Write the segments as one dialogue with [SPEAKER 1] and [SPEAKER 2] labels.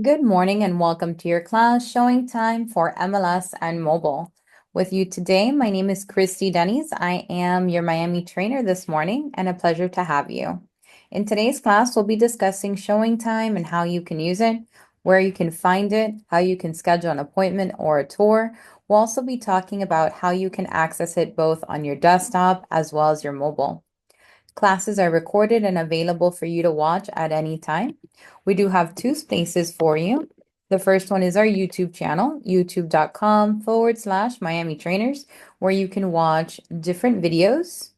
[SPEAKER 1] Good morning and welcome to your class, Showing Time for MLS and Mobile. With you today, my name is Christy Denny's. I am your Miami trainer this morning and a pleasure to have you. In today's class, we'll be discussing Showing Time and how you can use it, where you can find it, how you can schedule an appointment or a tour. We'll also be talking about how you can access it both on your desktop as well as your mobile. Classes are recorded and available for you to watch at any time. We do have two spaces for you. The first one is our YouTube channel, youtube.com/miamitrainers, where you can watch different videos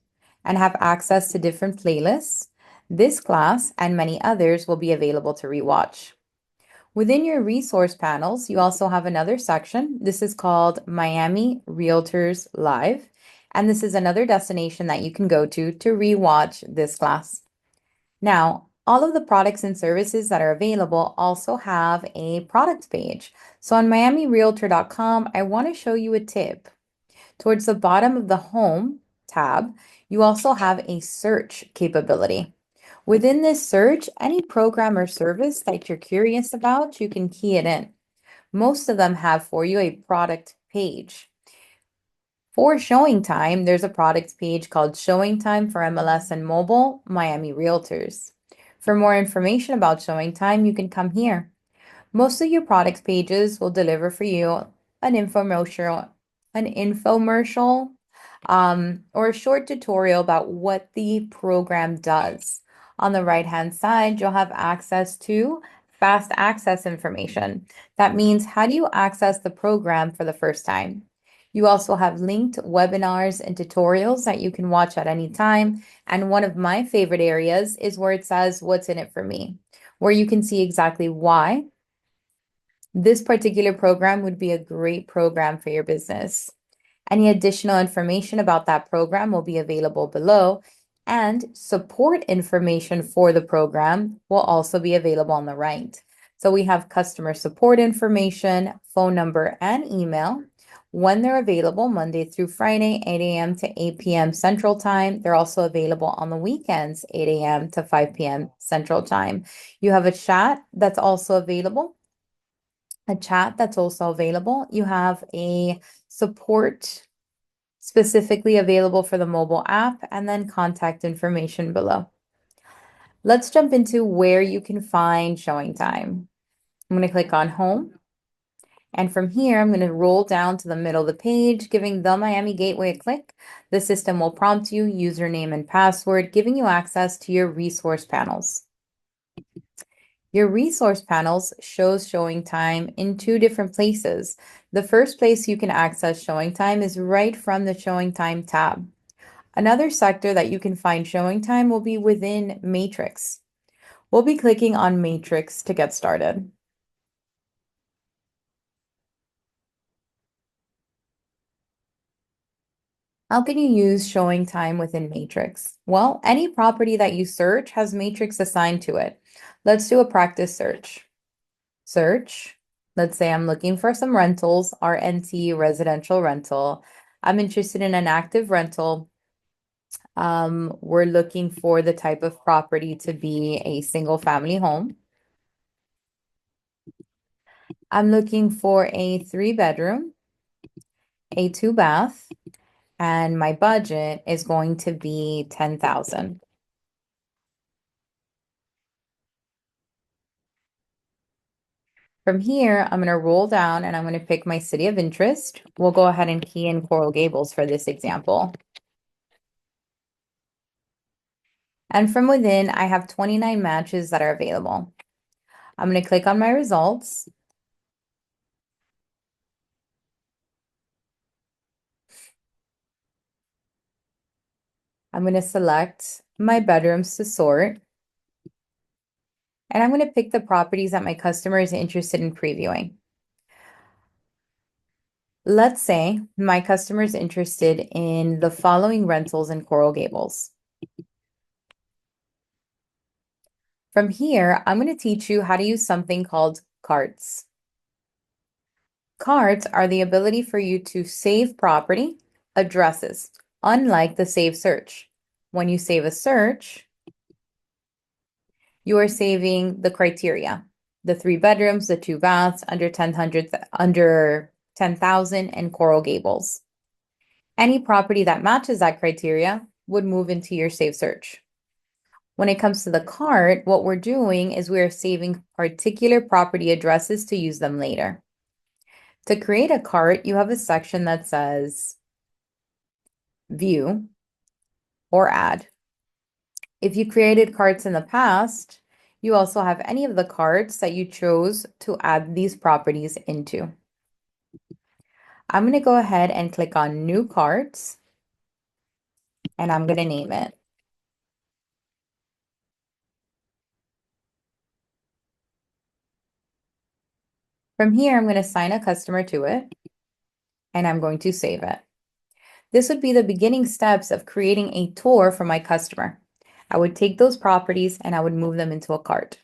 [SPEAKER 1] and have access to different playlists. This class and many others will be available to rewatch. Within your resource panels, you also have another section. This is called Miami Realtors Live. And this is another destination that you can go to rewatch this class. Now, all of the products and services that are available also have a product page. So on miamirealtor.com, I want to show you a tip. Towards the bottom of the Home tab, you also have a search capability. Within this search, any program or service that you're curious about, you can key it in. Most of them have for you a product page. For Showing Time, there's a product page called Showing Time for MLS and Mobile, Miami Realtors. For more information about Showing Time, you can come here. Most of your product pages will deliver for you an infomercial, or a short tutorial about what the program does. On the right-hand side, you'll have access to fast access information. That means how do you access the program for the first time? You also have linked webinars and tutorials that you can watch at any time. And one of my favorite areas is where it says, "What's in it for me?" where you can see exactly why this particular program would be a great program for your business. Any additional information about that program will be available below, and support information for the program will also be available on the right. So we have customer support information, phone number, and email when they're available Monday through Friday, 8 a.m. to 8 p.m. Central Time. They're also available on the weekends, 8 a.m. to 5 p.m. Central Time. You have a chat that's also available. You have a support specifically available for the mobile app, and then contact information below. Let's jump into where you can find Showing Time. I'm going to click on Home. And from here, I'm going to roll down to the middle of the page, giving the Miami Gateway a click. The system will prompt you username and password, giving you access to your resource panels. Your resource panels shows Showing Time in two different places. The first place you can access Showing Time is right from the Showing Time tab. Another sector that you can find Showing Time will be within Matrix. We'll be clicking on Matrix to get started. How can you use Showing Time within Matrix? Well, any property that you search has Matrix assigned to it. Let's do a practice search. Search. Let's say I'm looking for some rentals, RNT, residential rental. I'm interested in an active rental. We're looking for the type of property to be a single family home. I'm looking for a 3-bedroom, a 2-bath, and my budget is going to be $10,000. From here, I'm going to roll down and I'm going to pick my city of interest. We'll go ahead and key in Coral Gables for this example. And from within, I have 29 matches that are available. I'm going to click on my results. I'm going to select my bedrooms to sort. And I'm going to pick the properties that my customer is interested in previewing. Let's say my customer is interested in the following rentals in Coral Gables. From here, I'm going to teach you how to use something called carts. Carts are the ability for you to save property addresses, unlike the save search. When you save a search, you are saving the criteria. the 3 bedrooms, the 2 baths, under 10,000 and Coral Gables. Any property that matches that criteria would move into your saved search. When it comes to the cart, what we're doing is we're saving particular property addresses to use them later. To create a cart, you have a section that says View or Add. If you created carts in the past, you also have any of the carts that you chose to add these properties into. I'm going to go ahead and click on New Carts, and I'm going to name it. From here, I'm going to assign a customer to it, and I'm going to save it. This would be the beginning steps of creating a tour for my customer. I would take those properties and I would move them into a cart.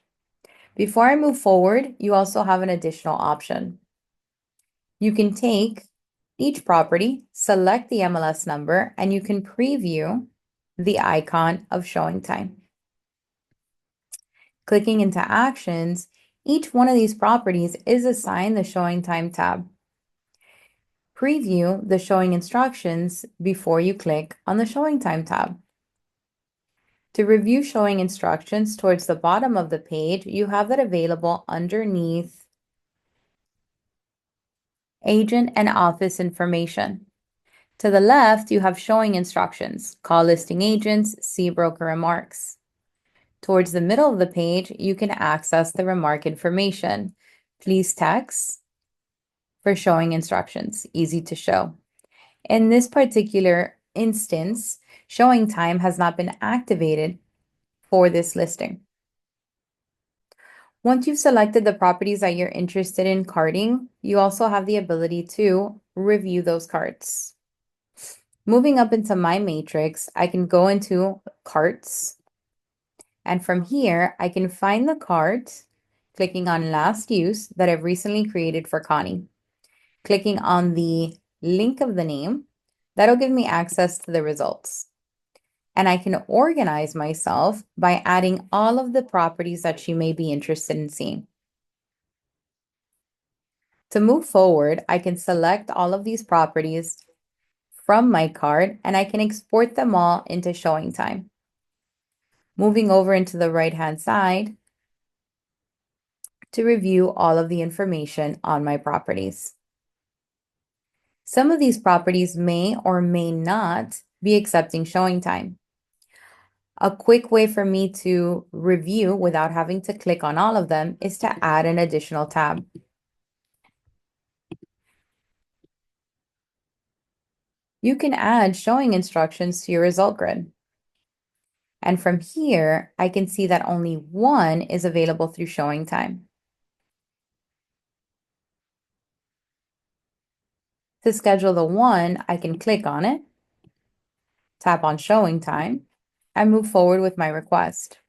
[SPEAKER 1] Before I move forward, you also have an additional option. You can take each property, select the MLS number, and you can preview the icon of ShowingTime. Clicking into Actions, each one of these properties is assigned the ShowingTime tab. Preview the showing instructions before you click on the ShowingTime tab. To review showing instructions towards the bottom of the page, you have that available underneath Agent and Office Information. To the left, you have showing instructions, call listing agents, see broker remarks. Towards the middle of the page, you can access the remark information. Please text for showing instructions, easy to show. In this particular instance, ShowingTime has not been activated for this listing. Once you've selected the properties that you're interested in carting, you also have the ability to review those carts. Moving up into my matrix, I can go into carts, and from here, I can find the cart, clicking on last use that I've recently created for Connie. Clicking on the link of the name, that'll give me access to the results. And I can organize myself by adding all of the properties that she may be interested in seeing. To move forward, I can select all of these properties from my cart and I can export them all into ShowingTime. Moving over into the right-hand side to review all of the information on my properties. Some of these properties may or may not be accepting ShowingTime. A quick way for me to review without having to click on all of them is to add an additional tab. You can add showing instructions to your result grid. And from here, I can see that only one is available through ShowingTime. To schedule the one, I can click on it, tap on ShowingTime, and move forward with my request.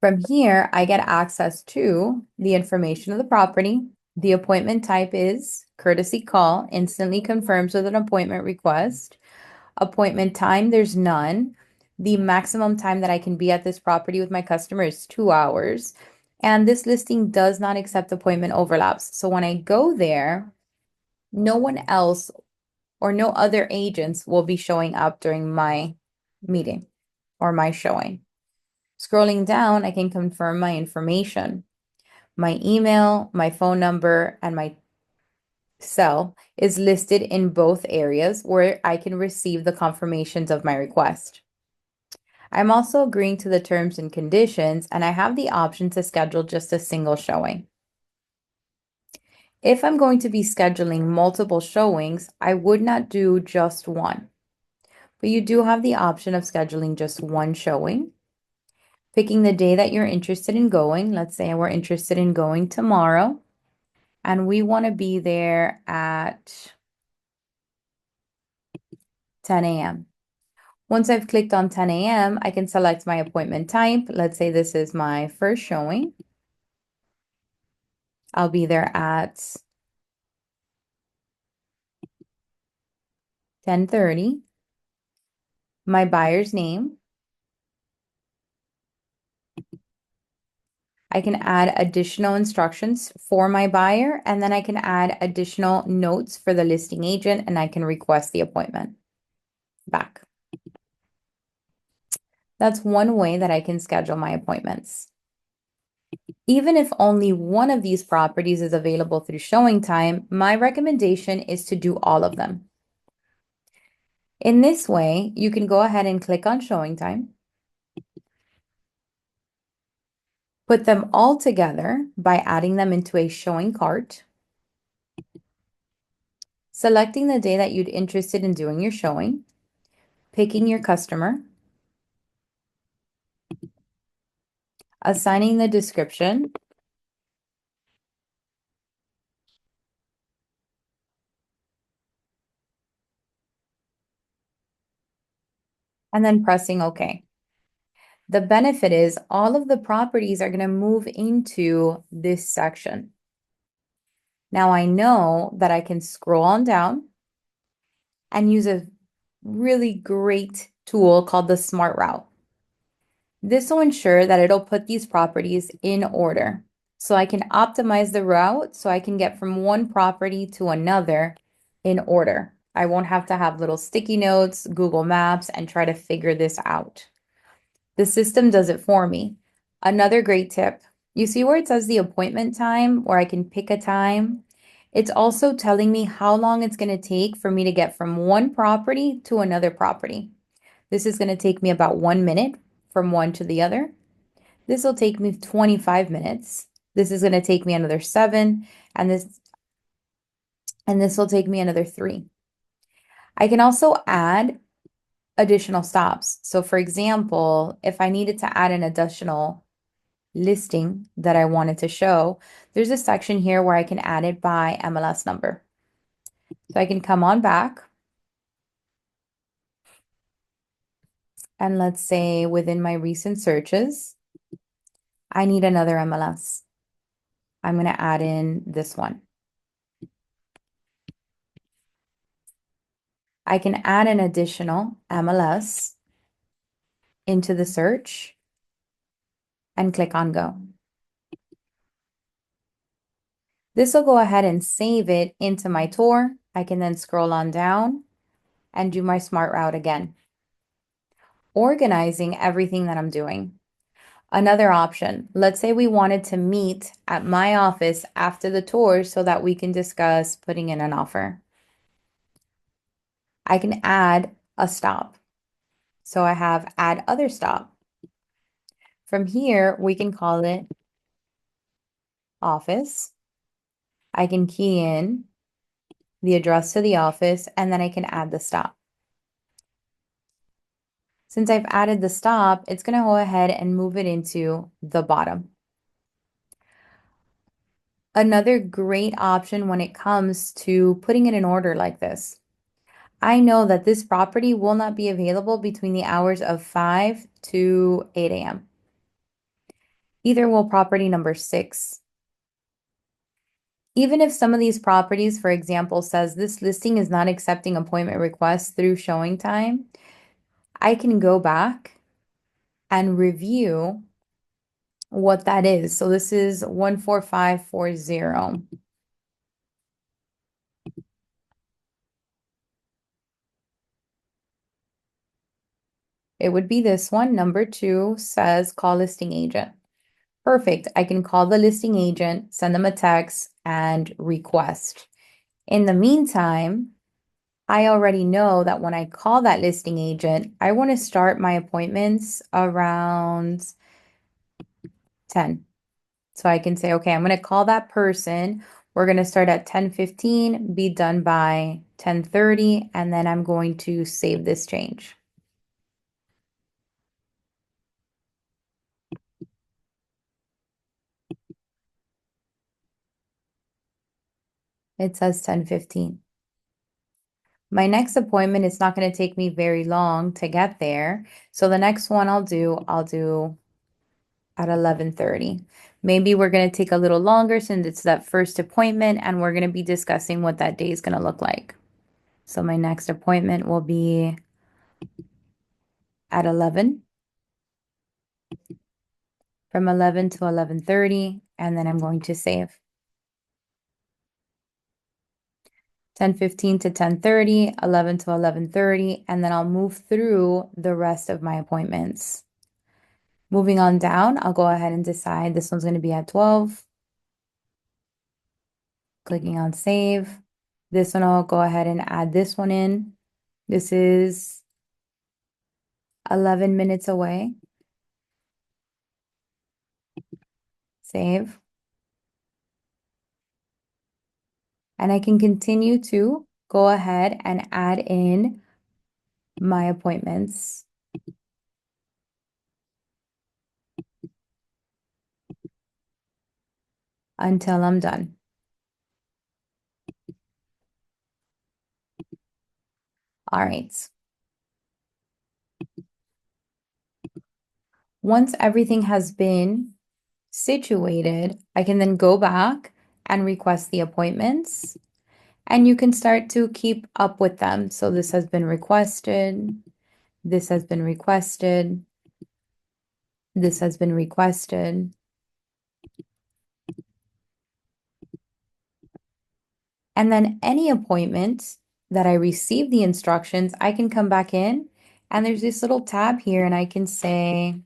[SPEAKER 1] From here, I get access to the information of the property. The appointment type is courtesy call, instantly confirms with an appointment request. Appointment time, there's none. The maximum time that I can be at this property with my customer is 2 hours. And this listing does not accept appointment overlaps. So when I go there, no one else or no other agents will be showing up during my meeting or my showing. Scrolling down, I can confirm my information. My email, my phone number, and my cell is listed in both areas where I can receive the confirmations of my request. I'm also agreeing to the terms and conditions, and I have the option to schedule just a single showing. If I'm going to be scheduling multiple showings, I would not do just one, but you do have the option of scheduling just one showing, picking the day that you're interested in going. Let's say we're interested in going tomorrow, and we want to be there at 10 a.m. Once I've clicked on 10 a.m., I can select my appointment type. Let's say this is my first showing. I'll be there at 10:30. My buyer's name, I can add additional instructions for my buyer, and then I can add additional notes for the listing agent, and I can request the appointment back. That's one way that I can schedule my appointments. Even if only one of these properties is available through ShowingTime, my recommendation is to do all of them. In this way, you can go ahead and click on ShowingTime, put them all together by adding them into a showing cart, selecting the day that you'd interested in doing your showing, picking your customer, assigning the description, and then pressing OK. The benefit is all of the properties are going to move into this section. Now I know that I can scroll on down and use a really great tool called the Smart Route. This will ensure that it'll put these properties in order. So I can optimize the route so I can get from one property to another in order. I won't have to have little sticky notes, Google Maps, and try to figure this out. The system does it for me. Another great tip, you see where it says the appointment time, where I can pick a time? It's also telling me how long it's going to take for me to get from one property to another property. This is going to take me about 1 minute from one to the other. This will take me 25 minutes. This is going to take me another 7, and this will take me another 3. I can also add additional stops. So for example, if I needed to add an additional listing that I wanted to show, there's a section here where I can add it by MLS number. So I can come on back, and let's say within my recent searches, I need another MLS. I'm going to add in this one. I can add an additional MLS into the search and click on go. This will go ahead and save it into my tour. I can then scroll on down and do my smart route again, organizing everything that I'm doing. Another option, let's say we wanted to meet at my office after the tour so that we can discuss putting in an offer. I can add a stop. So I have add other stop. From here, we can call it office. I can key in the address to the office, and then I can add the stop. Since I've added the stop, it's going to go ahead and move it into the bottom. Another great option when it comes to putting it in order like this. I know that this property will not be available between the hours of 5 to 8 a.m. Either will property number 6. Even if some of these properties, for example, says this listing is not accepting appointment requests through ShowingTime, I can go back and review what that is. So this is 14540. It would be this one. Number 2 says call listing agent. Perfect. I can call the listing agent, send them a text, and request. In the meantime, I already know that when I call that listing agent, I want to start my appointments around 10. So I can say, okay, I'm going to call that person. We're going to start at 10:15, be done by 10:30, and then I'm going to save this change. It says 10:15. My next appointment is not going to take me very long to get there. So the next one I'll do at 11:30. Maybe we're going to take a little longer since it's that first appointment, and we're going to be discussing what that day is going to look like. So my next appointment will be at 11. from 11 to 11:30, and then I'm going to save. 10:15 to 10:30, 11 to 11:30, and then I'll move through the rest of my appointments. Moving on down, I'll go ahead and decide this one's going to be at 12. Clicking on save. This one, I'll go ahead and add this one in. This is 11 minutes away. Save. And I can continue to go ahead and add in my appointments until I'm done. All right. Once everything has been situated, I can then go back and request the appointments, and you can start to keep up with them. So this has been requested, this has been requested, this has been requested. And then any appointment that I receive the instructions, I can come back in and there's this little tab here and I can say,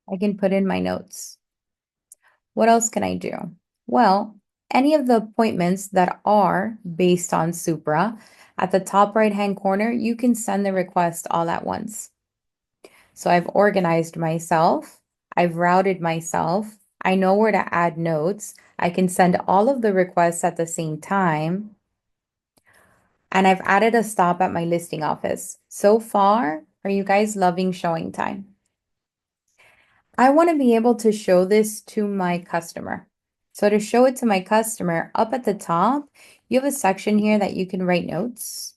[SPEAKER 1] I can put in my notes. What else can I do? Well, any of the appointments that are based on Supra, at the top right-hand corner, you can send the request all at once. So I've organized myself, I've routed myself, I know where to add notes, I can send all of the requests at the same time, and I've added a stop at my listing office. So far, are you guys loving ShowingTime? I want to be able to show this to my customer. So to show it to my customer, up at the top, you have a section here that you can write notes.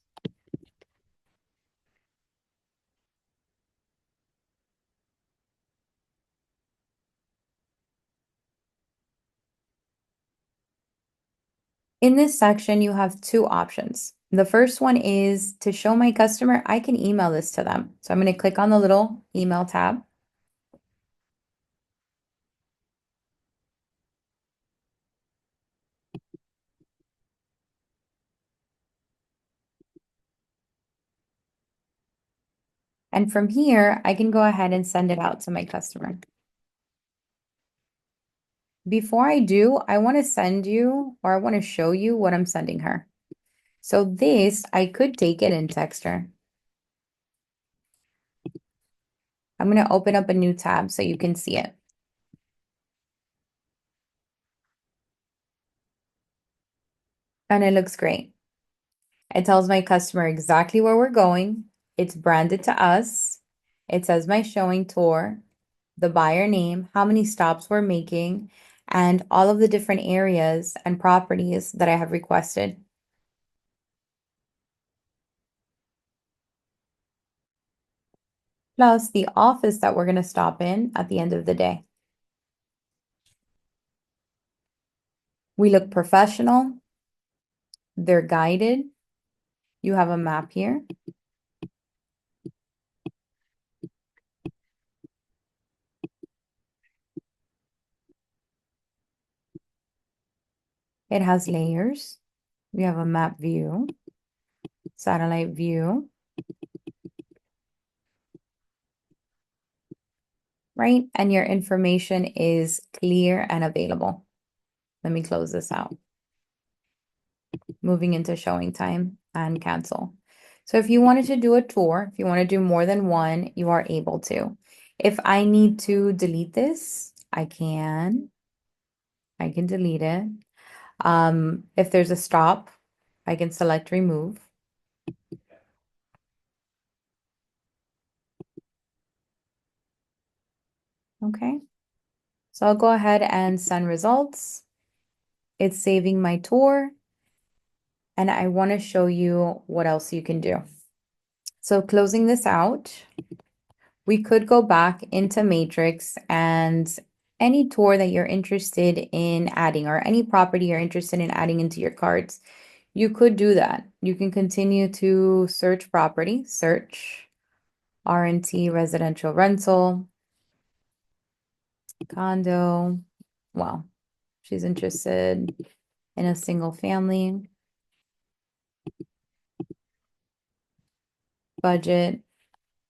[SPEAKER 1] In this section, you have two options. The first one is to show my customer, I can email this to them. So I'm going to click on the little email tab. And from here, I can go ahead and send it out to my customer. Before I do, I want to send you, or I want to show you what I'm sending her. So this, I could take it and text her. I'm going to open up a new tab so you can see it. And it looks great. It tells my customer exactly where we're going. It's branded to us. It says my showing tour, the buyer name, how many stops we're making, and all of the different areas and properties that I have requested. Plus the office that we're going to stop in at the end of the day. We look professional. They're guided. You have a map here. It has layers. We have a map view, satellite view, right? And your information is clear and available. Let me close this out. Moving into ShowingTime and cancel. So if you wanted to do a tour, if you want to do more than one, you are able to. If I need to delete this, I can delete it. If there's a stop, I can select remove. Okay. So I'll go ahead and send results. It's saving my tour. And I want to show you what else you can do. So closing this out, we could go back into Matrix and any tour that you're interested in adding or any property you're interested in adding into your cards, you could do that. You can continue to search property, search R&T residential rental, condo. Well, she's interested in a single family, budget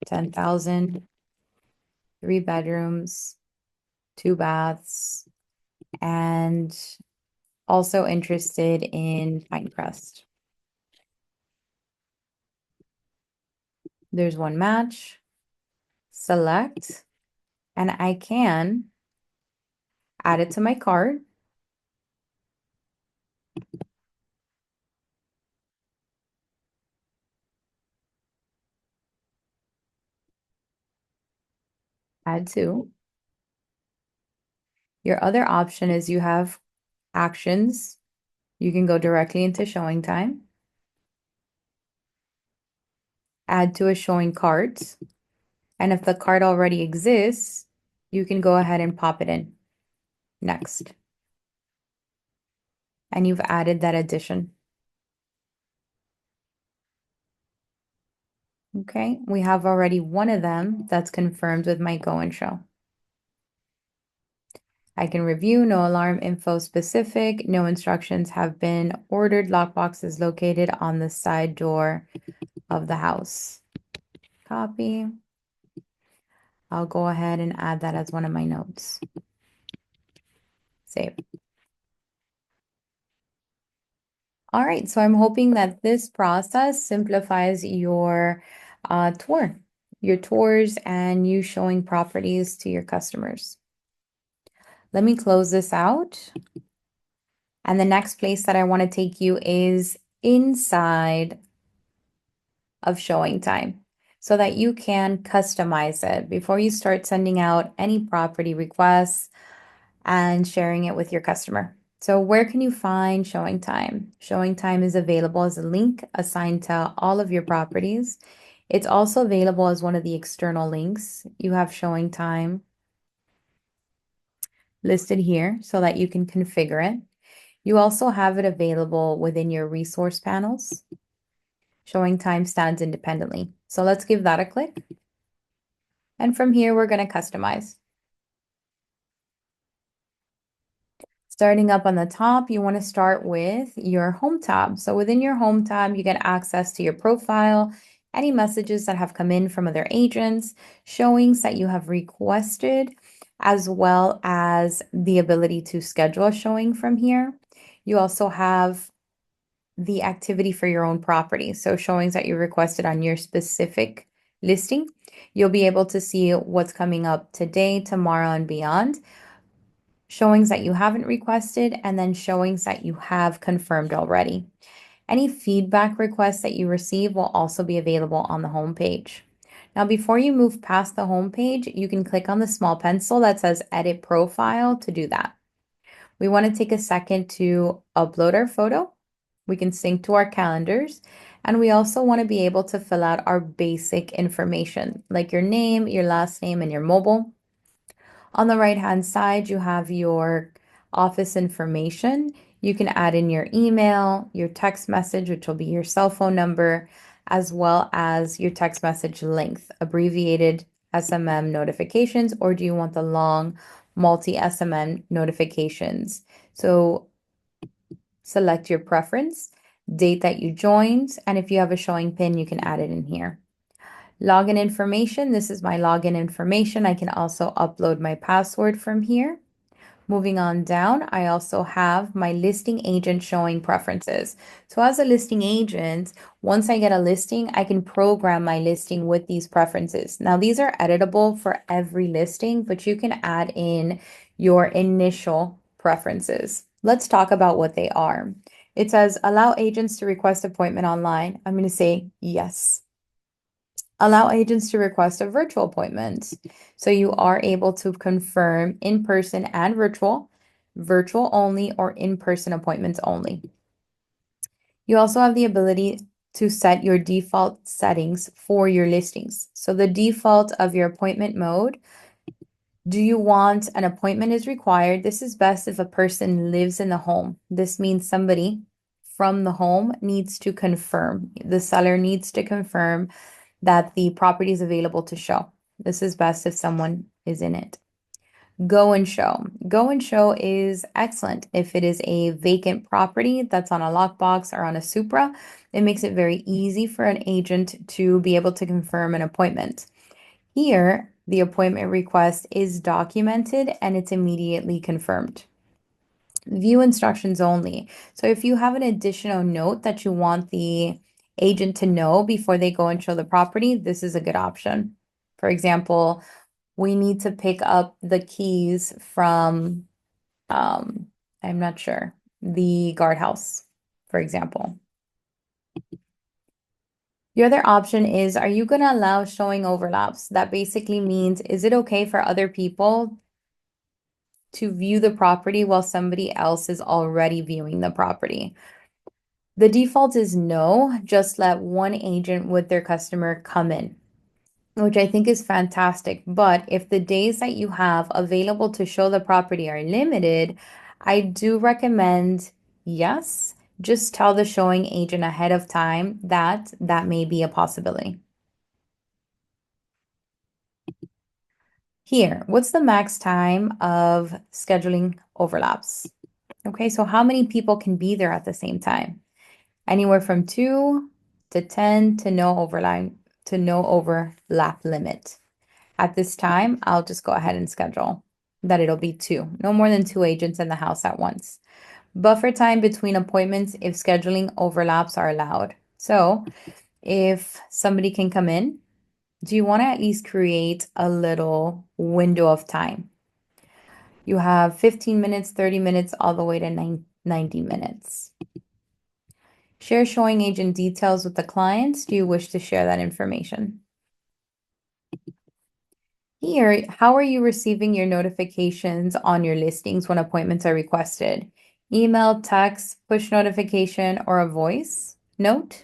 [SPEAKER 1] 10,000, 3 bedrooms, 2 baths, and also interested in Pinecrest. There's one match, select, and I can add it to my cart. Add to. Your other option is you have actions. You can go directly into showing time, add to a showing cart, and if the cart already exists, you can go ahead and pop it in. Next. And you've added that addition. Okay, we have already one of them that's confirmed with my go and show. I can review, no alarm info specific, no instructions have been ordered, lockbox is located on the side door of the house. Copy. I'll go ahead and add that as one of my notes. Save. All right, so I'm hoping that this process simplifies your your tours and you showing properties to your customers. Let me close this out. And the next place that I want to take you is inside of ShowingTime so that you can customize it before you start sending out any property requests and sharing it with your customer. So where can you find ShowingTime? ShowingTime is available as a link assigned to all of your properties. It's also available as one of the external links. You have ShowingTime listed here so that you can configure it. You also have it available within your resource panels. ShowingTime stands independently. So let's give that a click. And from here, we're going to customize. Starting up on the top, you want to start with your home tab. So within your home tab, you get access to your profile, any messages that have come in from other agents, showings that you have requested, as well as the ability to schedule a showing from here. You also have the activity for your own property. So showings that you requested on your specific listing, you'll be able to see what's coming up today, tomorrow, and beyond. Showings that you haven't requested, and then showings that you have confirmed already. Any feedback requests that you receive will also be available on the home page. Now, before you move past the home page, you can click on the small pencil that says Edit Profile to do that. We want to take a second to upload our photo. We can sync to our calendars, and we also want to be able to fill out our basic information, like your name, your last name, and your mobile. On the right-hand side, you have your office information. You can add in your email, your text message, which will be your cell phone number, as well as your text message length, abbreviated SMM notifications, or do you want the long multi-SMM notifications? So select your preference, date that you joined, and if you have a showing pin, you can add it in here. Login information, this is my login information. I can also upload my password from here. Moving on down, I also have my listing agent showing preferences. So as a listing agent, once I get a listing, I can program my listing with these preferences. Now, these are editable for every listing, but you can add in your initial preferences. Let's talk about what they are. It says, allow agents to request appointment online. I'm going to say yes. Allow agents to request a virtual appointment. So you are able to confirm in-person and virtual only, or in-person appointments only. You also have the ability to set your default settings for your listings. So the default of your appointment mode, do you want an appointment is required? This is best if a person lives in the home. This means somebody from the home needs to confirm. The seller needs to confirm that the property is available to show. This is best if someone is in it. Go and show. Go and show is excellent if it is a vacant property that's on a lockbox or on a Supra. It makes it very easy for an agent to be able to confirm an appointment. Here, the appointment request is documented and it's immediately confirmed. View instructions only. So if you have an additional note that you want the agent to know before they go and show the property, this is a good option. For example, we need to pick up the keys from, I'm not sure, the guardhouse, for example. The other option is, are you going to allow showing overlaps? That basically means, is it okay for other people to view the property while somebody else is already viewing the property? The default is no, just let one agent with their customer come in, which I think is fantastic. But if the days that you have available to show the property are limited, I do recommend, yes, just tell the showing agent ahead of time that that may be a possibility. Here, what's the max time of scheduling overlaps? Okay, so how many people can be there at the same time? Anywhere from 2 to 10 to no overlap limit. At this time, I'll just go ahead and schedule that it'll be 2, no more than 2 agents in the house at once. Buffer time between appointments if scheduling overlaps are allowed. So if somebody can come in, do you want to at least create a little window of time? You have 15 minutes, 30 minutes, all the way to 90 minutes. Share showing agent details with the clients. Do you wish to share that information? Here, how are you receiving your notifications on your listings when appointments are requested? Email, text, push notification, or a voice note?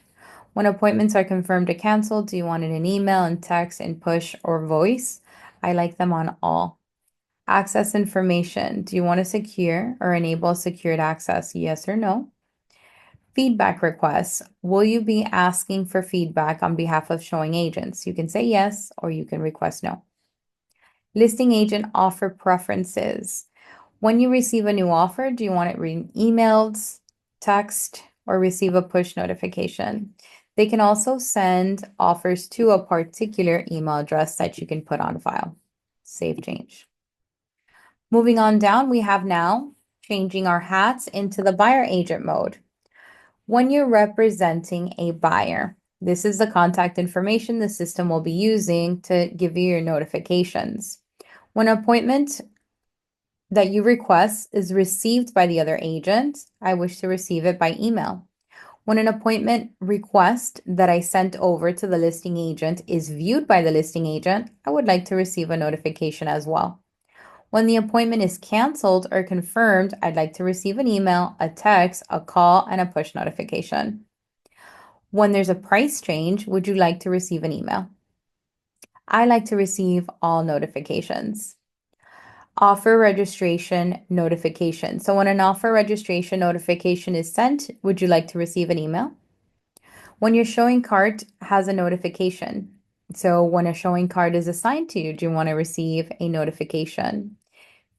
[SPEAKER 1] When appointments are confirmed or canceled, do you want it in email and text and push or voice? I like them on all. Access information. Do you want to secure or enable secured access? Yes or no? Feedback requests. Will you be asking for feedback on behalf of showing agents? You can say yes or you can request no. Listing agent offer preferences. When you receive a new offer, do you want it emailed, text, or receive a push notification? They can also send offers to a particular email address that you can put on file. Save change. Moving on down, we have now changing our hats into the buyer agent mode. When you're representing a buyer, this is the contact information the system will be using to give you your notifications. When an appointment that you request is received by the other agent, I wish to receive it by email. When an appointment request that I sent over to the listing agent is viewed by the listing agent, I would like to receive a notification as well. When the appointment is canceled or confirmed, I'd like to receive an email, a text, a call, and a push notification. When there's a price change, would you like to receive an email? I like to receive all notifications. Offer registration notification. So when an offer registration notification is sent, would you like to receive an email? When your showing cart has a notification. So when a showing cart is assigned to you, do you want to receive a notification?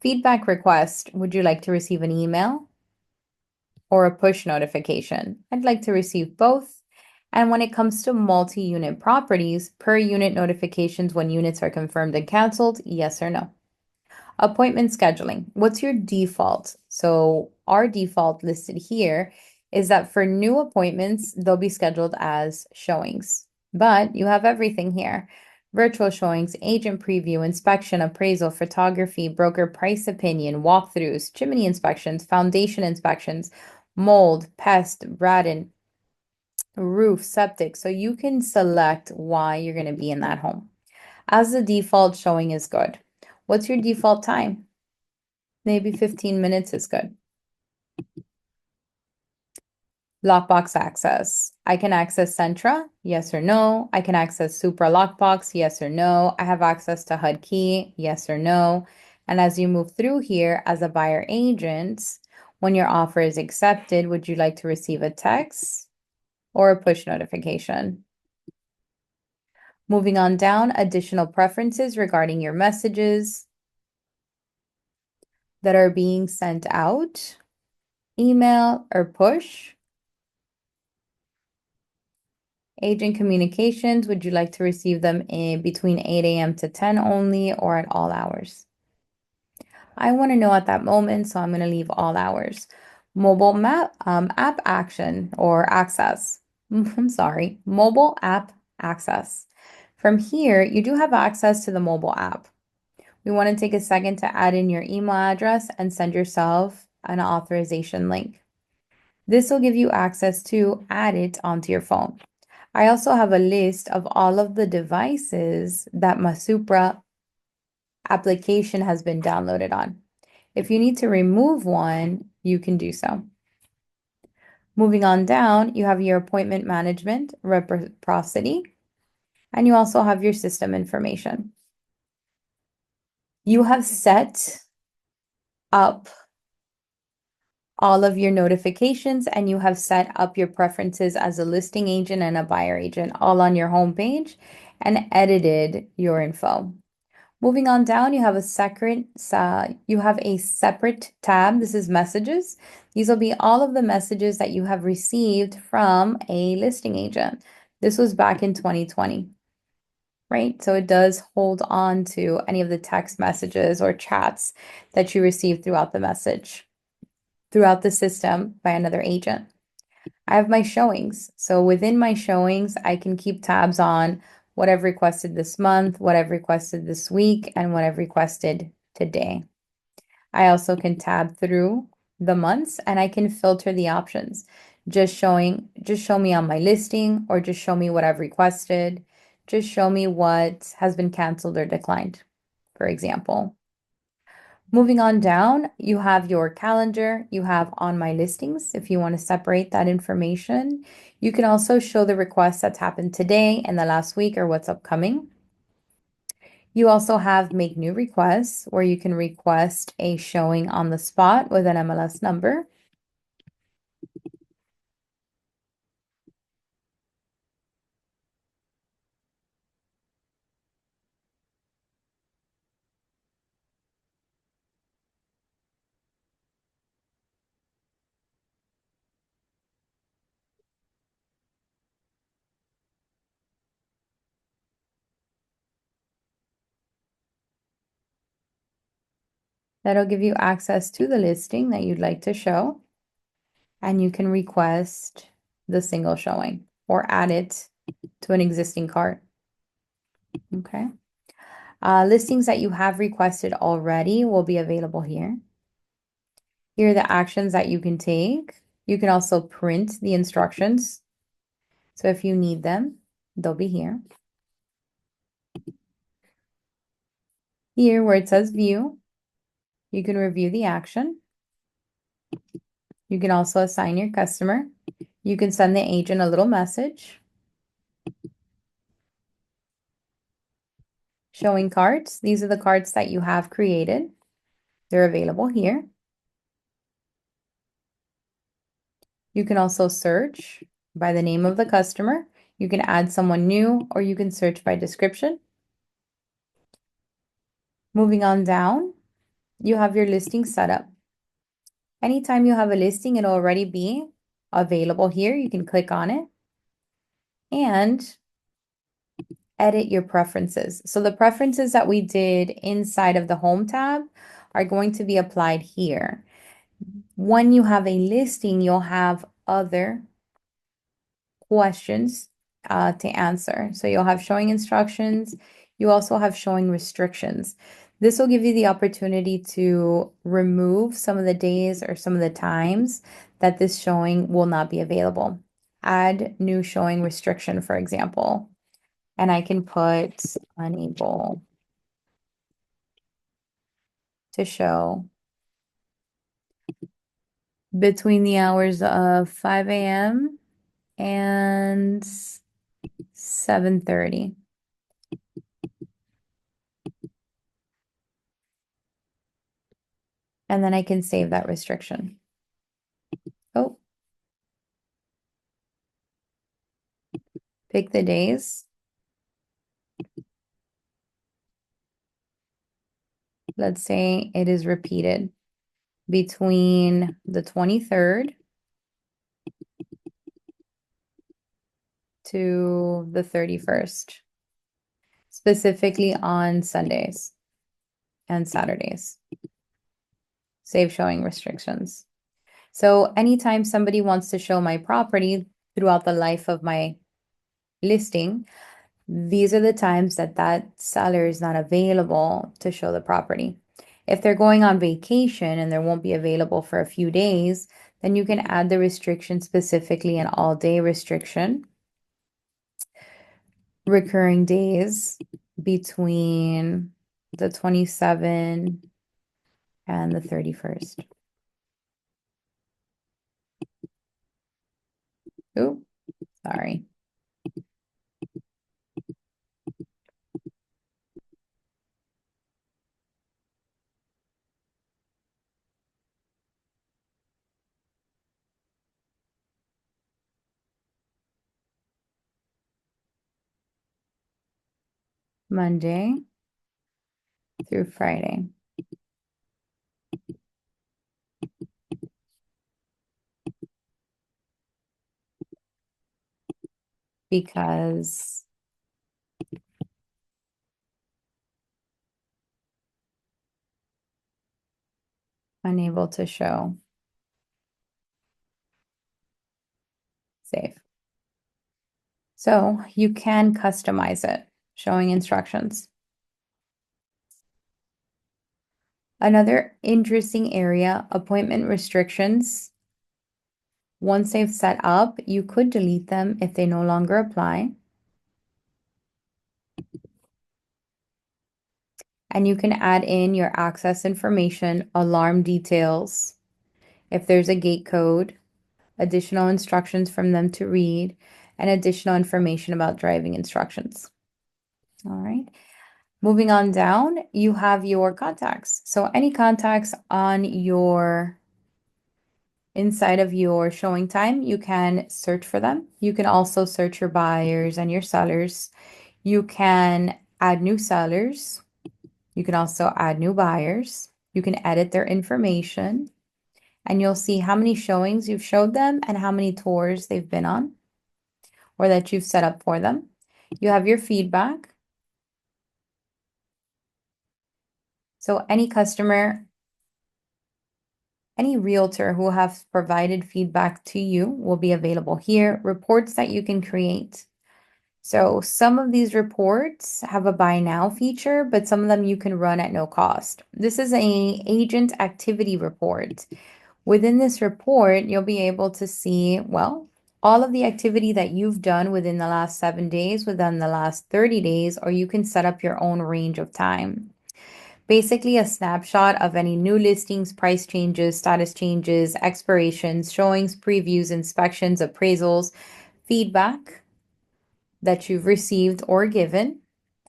[SPEAKER 1] Feedback request. Would you like to receive an email or a push notification? I'd like to receive both. And when it comes to multi-unit properties, per unit notifications when units are confirmed and canceled, yes or no? Appointment scheduling. What's your default? So our default listed here is that for new appointments, they'll be scheduled as showings, but you have everything here. Virtual showings, agent preview, inspection, appraisal, photography, broker price opinion, walkthroughs, chimney inspections, foundation inspections, mold, pest, radon, roof, septic. So you can select why you're going to be in that home. As the default, showing is good. What's your default time? Maybe 15 minutes is good. Lockbox access. I can access Sentra, yes or no. I can access Supra Lockbox, yes or no. I have access to HUD Key, yes or no. And as you move through here as a buyer agent, when your offer is accepted, would you like to receive a text or a push notification? Moving on down, additional preferences regarding your messages that are being sent out, email or push. Agent communications, would you like to receive them in between 8 a.m. to 10 only or at all hours? I want to know at that moment, so I'm going to leave all hours. Mobile map app action or access. I'm sorry, mobile app access. From here, you do have access to the mobile app. We want to take a second to add in your email address and send yourself an authorization link. This will give you access to add it onto your phone. I also have a list of all of the devices that my Supra application has been downloaded on. If you need to remove one, you can do so. Moving on down, you have your appointment management, reciprocity, and you also have your system information. You have set up all of your notifications and you have set up your preferences as a listing agent and a buyer agent all on your homepage and edited your info. Moving on down, you have a separate tab. This is messages. These will be all of the messages that you have received from a listing agent. This was back in 2020, right? So it does hold on to any of the text messages or chats that you received throughout the system by another agent. I have my showings. So within my showings, I can keep tabs on what I've requested this month, what I've requested this week, and what I've requested today. I also can tab through the months and I can filter the options. Just show me on my listing or just show me what I've requested. Just show me what has been canceled or declined, for example. Moving on down, you have your calendar, you have on my listings if you want to separate that information. You can also show the requests that's happened today and the last week or what's upcoming. You also have make new requests where you can request a showing on the spot with an MLS number. That'll give you access to the listing that you'd like to show. And you can request the single showing or add it to an existing cart. Okay. Listings that you have requested already will be available here. Here are the actions that you can take. You can also print the instructions. So if you need them, they'll be here. Here where it says view, you can review the action. You can also assign your customer. You can send the agent a little message. Showing cards. These are the cards that you have created. They're available here. You can also search by the name of the customer. You can add someone new or you can search by description. Moving on down, you have your listing setup. Anytime you have a listing, it'll already be available here. You can click on it and edit your preferences. So the preferences that we did inside of the Home tab are going to be applied here. When you have a listing, you'll have other questions to answer. So you'll have showing instructions. You also have showing restrictions. This will give you the opportunity to remove some of the days or some of the times that this showing will not be available. Add new showing restriction, for example, and I can put unable to show between the hours of 5 a.m. and 7:30. And then I can save that restriction. Oh, pick the days. Let's say it is repeated between the 23rd to the 31st, specifically on Sundays and Saturdays. Save showing restrictions. So anytime somebody wants to show my property throughout the life of my listing, these are the times that that seller is not available to show the property. If they're going on vacation and they won't be available for a few days, then you can add the restriction, specifically an all-day restriction, recurring days between the 27th and the 31st. Ooh, sorry. Monday through Friday. Because unable to show. Save. So you can customize it, showing instructions. Another interesting area, appointment restrictions. Once they've set up, you could delete them if they no longer apply. And you can add in your access information, alarm details, if there's a gate code, additional instructions from them to read, and additional information about driving instructions. All right. Moving on down, you have your contacts. So any contacts on your inside of your showing time, you can search for them. You can also search your buyers and your sellers. You can add new sellers. You can also add new buyers. You can edit their information, and you'll see how many showings you've showed them and how many tours they've been on or that you've set up for them. You have your feedback. So any customer, any realtor who has provided feedback to you will be available here. Reports that you can create. So some of these reports have a buy now feature, but some of them you can run at no cost. This is an agent activity report. Within this report, you'll be able to see, well, all of the activity that you've done within the last 7 days, within the last 30 days, or you can set up your own range of time. Basically, a snapshot of any new listings, price changes, status changes, expirations, showings, previews, inspections, appraisals, feedback that you've received or given,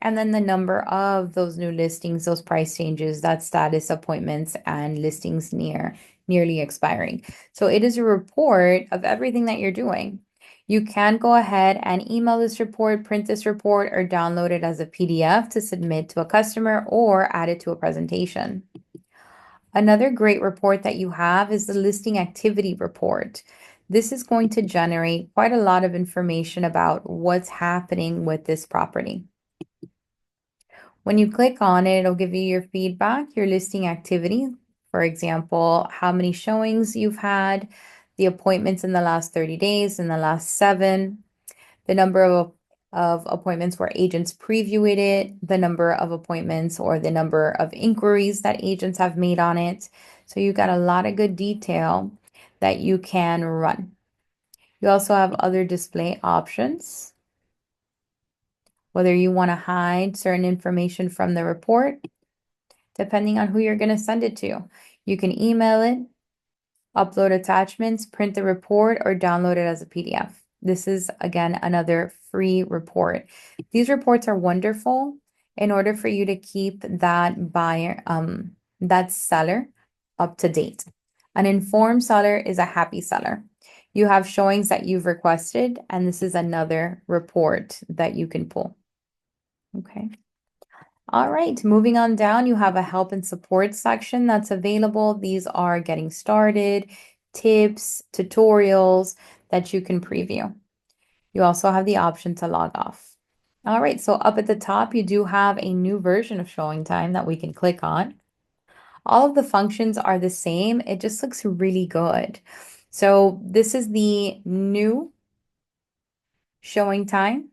[SPEAKER 1] and then the number of those new listings, those price changes, that status, appointments, and listings nearly expiring. So it is a report of everything that you're doing. You can go ahead and email this report, print this report, or download it as a PDF to submit to a customer or add it to a presentation. Another great report that you have is the listing activity report. This is going to generate quite a lot of information about what's happening with this property. When you click on it, it'll give you your feedback, your listing activity. For example, how many showings you've had, the appointments in the last 30 days, in the last 7, the number of appointments where agents previewed it, the number of appointments or the number of inquiries that agents have made on it. So you got a lot of good detail that you can run. You also have other display options, whether you want to hide certain information from the report, depending on who you're going to send it to. You can email it, upload attachments, print the report, or download it as a PDF. This is, again, another free report. These reports are wonderful in order for you to keep that buyer, that seller up to date. An informed seller is a happy seller. You have showings that you've requested, and this is another report that you can pull. Okay. All right, moving on down, you have a help and support section that's available. These are getting started, tips, tutorials that you can preview. You also have the option to log off. All right, so up at the top, you do have a new version of ShowingTime that we can click on. All of the functions are the same. It just looks really good. So this is the new ShowingTime.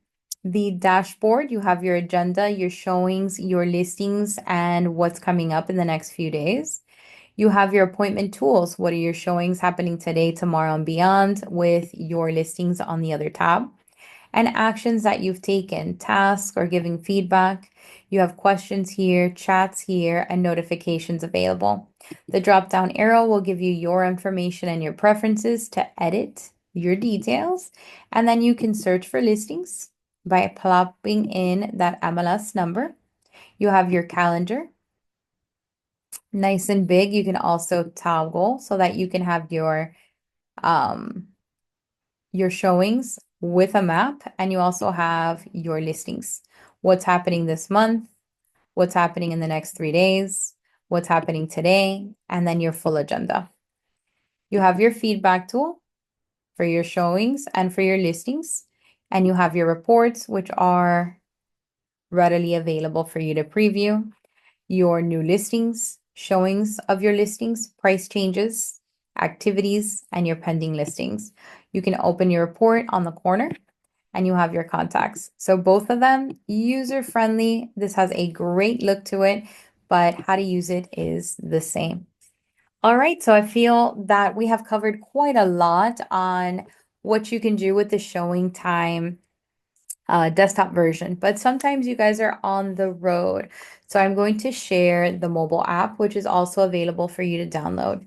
[SPEAKER 1] The dashboard, you have your agenda, your showings, your listings, and what's coming up in the next few days. You have your appointment tools. What are your showings happening today, tomorrow, and beyond with your listings on the other tab? And actions that you've taken, tasks or giving feedback. You have questions here, chats here, and notifications available. The drop-down arrow will give you your information and your preferences to edit your details. And then you can search for listings by plopping in that MLS number. You have your calendar, nice and big. You can also toggle so that you can have your showings with a map, and you also have your listings. What's happening this month, what's happening in the next 3 days, what's happening today, and then your full agenda. You have your feedback tool for your showings and for your listings, and you have your reports, which are readily available for you to preview, your new listings, showings of your listings, price changes, activities, and your pending listings. You can open your report on the corner and you have your contacts. So both of them user-friendly. This has a great look to it, but how to use it is the same. All right, so I feel that we have covered quite a lot on what you can do with the ShowingTime desktop version, but sometimes you guys are on the road. So I'm going to share the mobile app, which is also available for you to download.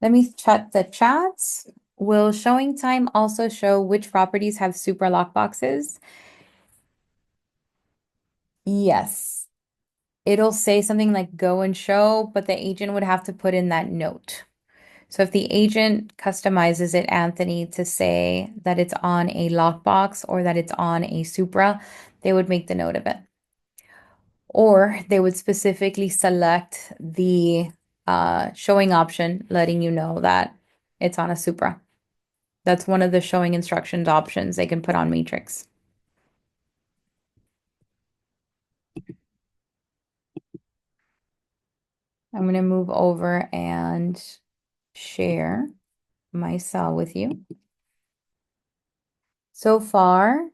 [SPEAKER 1] Let me check the chats. Will ShowingTime also show which properties have super lockboxes? Yes. It'll say something like go and show, but the agent would have to put in that note. So if the agent customizes it, Anthony, to say that it's on a lockbox or that it's on a Supra, they would make the note of it. Or they would specifically select the showing option, letting you know that it's on a Supra. That's one of the showing instructions options they can put on Matrix. I'm going to move over and share my cell with you. So far,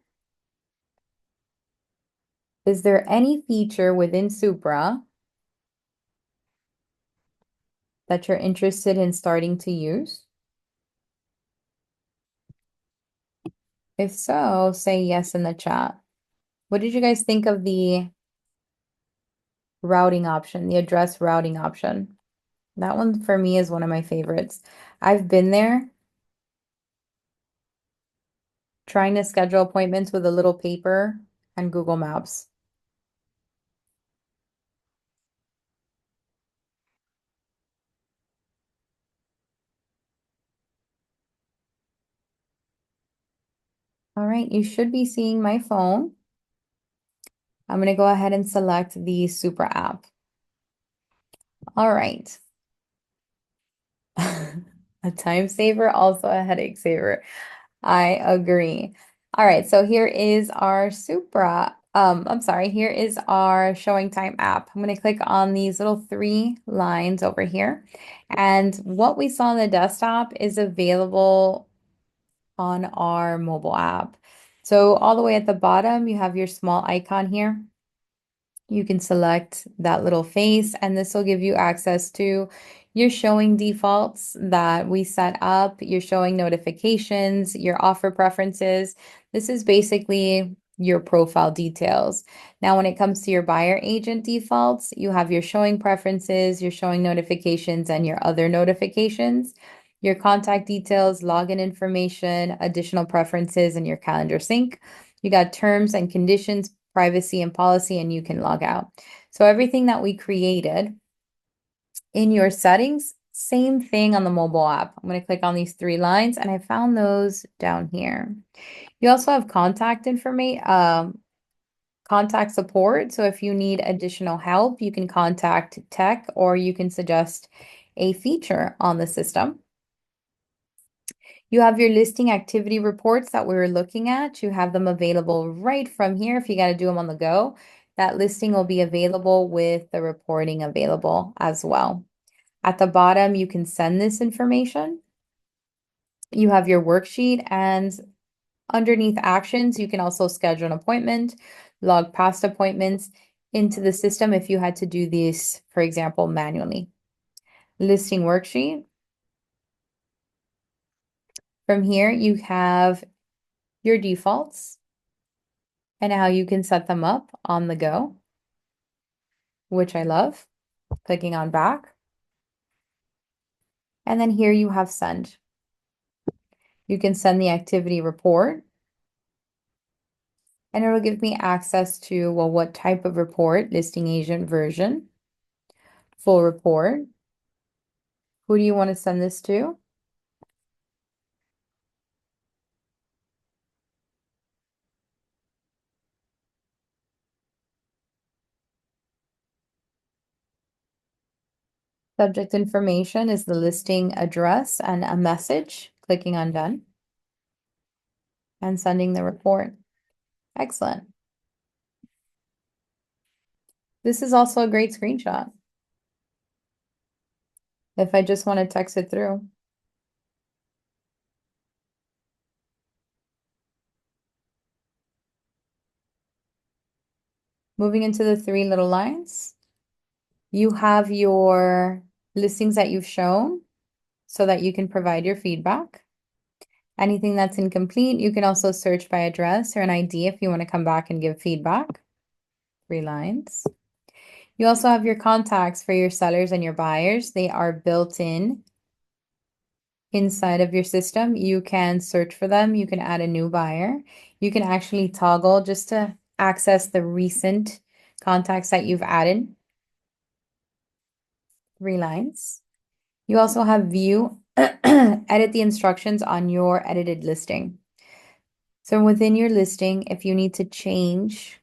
[SPEAKER 1] is there any feature within Supra that you're interested in starting to use? If so, say yes in the chat. What did you guys think of the routing option, the address routing option? That one for me is one of my favorites. I've been there trying to schedule appointments with a little paper and Google Maps. All right, you should be seeing my phone. I'm going to go ahead and select the Super app. All right. A time saver, also a headache saver. I agree. All right, so here is our Supra. I'm sorry, here is our ShowingTime app. I'm going to click on these little 3 lines over here. And what we saw on the desktop is available on our mobile app. So all the way at the bottom, you have your small icon here. You can select that little face, and this will give you access to your showing defaults that we set up, your showing notifications, your offer preferences. This is basically your profile details. Now, when it comes to your buyer agent defaults, you have your showing preferences, your showing notifications, and your other notifications, your contact details, login information, additional preferences, and your calendar sync. You got terms and conditions, privacy and policy, and you can log out. So everything that we created in your settings, same thing on the mobile app. I'm going to click on these three lines, and I found those down here. You also have contact information, contact support. So if you need additional help, you can contact tech or you can suggest a feature on the system. You have your listing activity reports that we were looking at. You have them available right from here. If you got to do them on the go, that listing will be available with the reporting available as well. At the bottom, you can send this information. You have your worksheet, and underneath actions, you can also schedule an appointment, log past appointments into the system if you had to do this, for example, manually. Listing worksheet. From here, you have your defaults and how you can set them up on the go, which I love. Clicking on back. And then here you have send. You can send the activity report. And it'll give me access to, well, what type of report, listing agent version, full report. Who do you want to send this to? Subject information is the listing address and a message. Clicking on done and sending the report. Excellent. This is also a great screenshot if I just want to text it through. Moving into the three little lines, you have your listings that you've shown so that you can provide your feedback. Anything that's incomplete, you can also search by address or an ID if you want to come back and give feedback. 3 lines. You also have your contacts for your sellers and your buyers. They are built in inside of your system. You can search for them. You can add a new buyer. You can actually toggle just to access the recent contacts that you've added. 3 lines. You also have view, edit the instructions on your edited listing. So within your listing, if you need to change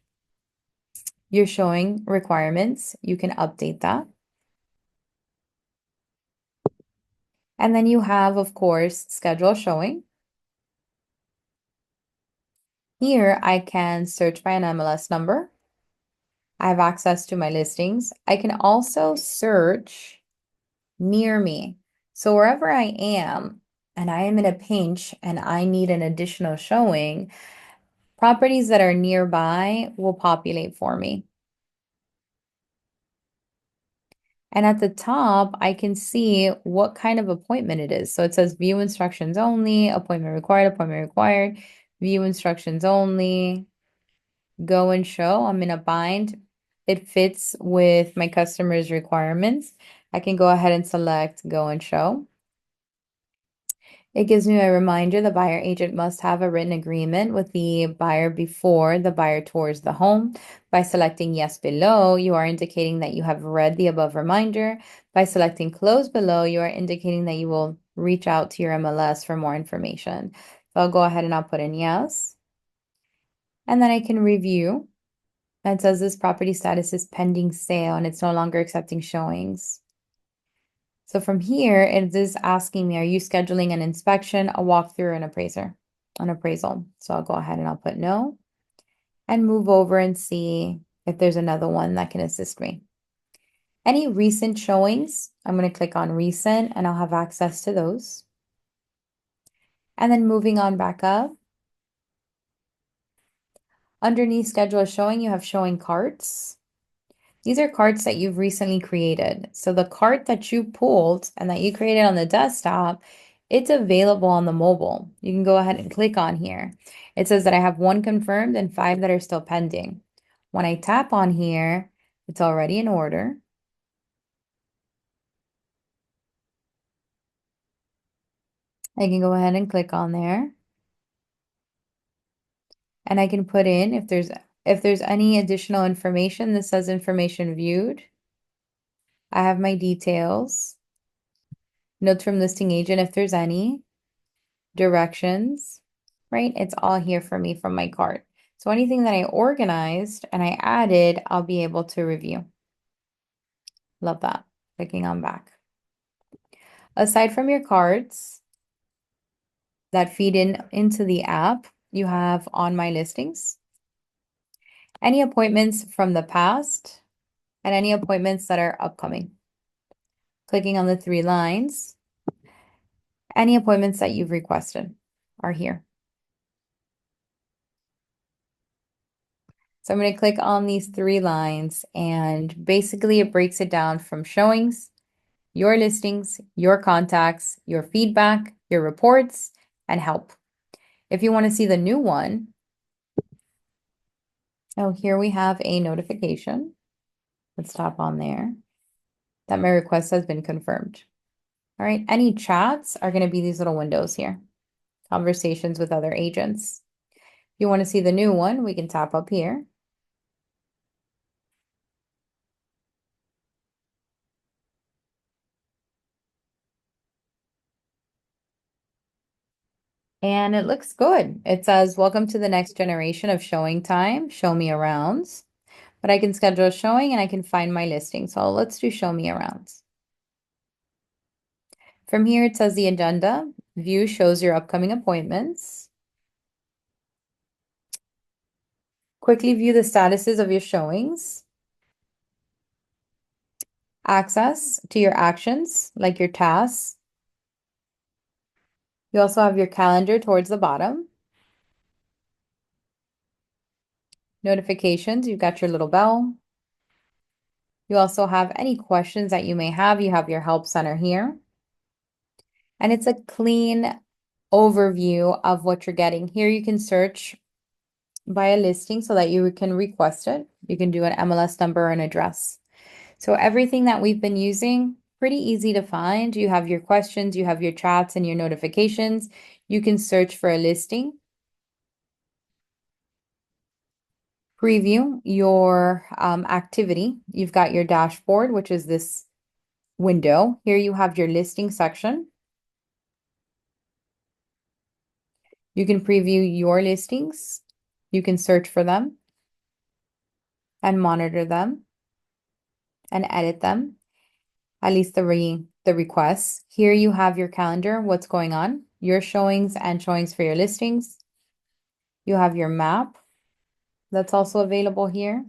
[SPEAKER 1] your showing requirements, you can update that. And then you have, of course, schedule showing. Here I can search by an MLS number. I have access to my listings. I can also search near me. So wherever I am and I am in a pinch and I need an additional showing, properties that are nearby will populate for me. And at the top, I can see what kind of appointment it is. So it says view instructions only, appointment required, view instructions only, go and show. I'm in a bind. It fits with my customer's requirements. I can go ahead and select go and show. It gives me a reminder the buyer agent must have a written agreement with the buyer before the buyer tours the home. By selecting yes below, you are indicating that you have read the above reminder. By selecting close below, you are indicating that you will reach out to your MLS for more information. So I'll go ahead and I'll put in yes. And then I can review. It says this property status is pending sale and it's no longer accepting showings. So from here, it is asking me, are you scheduling an inspection, a walkthrough, an appraisal? So I'll go ahead and I'll put no and move over and see if there's another one that can assist me. Any recent showings, I'm going to click on recent and I'll have access to those. And then moving on back up. Underneath schedule a showing, you have showing carts. These are carts that you've recently created. So the cart that you pulled and that you created on the desktop It's available on the mobile. You can go ahead and click on here. It says that I have 1 confirmed and 5 that are still pending. When I tap on here, it's already in order. I can go ahead and click on there. And I can put in if there's any additional information. This says information viewed. I have my details, notes from listing agent if there's any, directions, right? It's all here for me from my cart. So anything that I organized and I added, I'll be able to review. Love that. Clicking on back. Aside from your cards that feed into the app, you have on my listings, any appointments from the past, and any appointments that are upcoming. Clicking on the 3 lines, any appointments that you've requested are here. So I'm going to click on these 3 lines, and basically it breaks it down from showings, your listings, your contacts, your feedback, your reports, and help. If you want to see the new one, oh, here we have a notification. Let's tap on there that my request has been confirmed. All right, any chats are going to be these little windows here, conversations with other agents. If you want to see the new one, we can tap up here. And it looks good. It says, welcome to the next generation of showing time. Show me arounds. But I can schedule a showing and I can find my listing. So let's do show me arounds. From here, it says the agenda. View shows your upcoming appointments. Quickly view the statuses of your showings. Access to your actions, like your tasks. You also have your calendar towards the bottom. Notifications, you've got your little bell. You also have any questions that you may have. You have your help center here. And it's a clean overview of what you're getting. Here you can search by a listing so that you can request it. You can do an MLS number and address. So everything that we've been using, pretty easy to find. You have your questions, you have your chats and your notifications. You can search for a listing. Preview your activity. You've got your dashboard, which is this window. Here you have your listing section. You can preview your listings. You can search for them and monitor them and edit them, at least the requests. Here you have your calendar, what's going on, your showings and showings for your listings. You have your map that's also available here.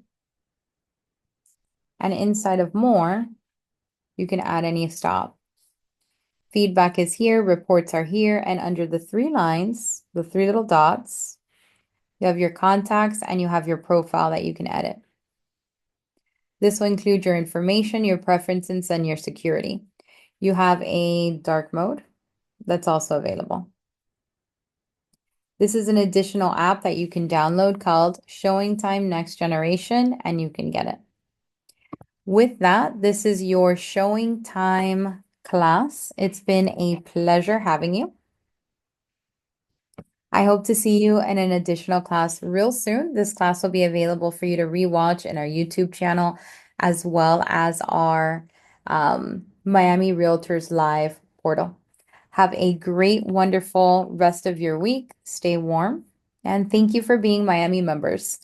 [SPEAKER 1] And inside of more, you can add any stop. Feedback is here, reports are here, and under the 3 lines, the 3 little dots, you have your contacts and you have your profile that you can edit. This will include your information, your preferences, and your security. You have a dark mode that's also available. This is an additional app that you can download called ShowingTime Next Generation, and you can get it. With that, this is your ShowingTime class. It's been a pleasure having you. I hope to see you in an additional class real soon. This class will be available for you to rewatch in our YouTube channel, as well as our Miami Realtors Live portal. Have a great, wonderful rest of your week. Stay warm. And thank you for being Miami members.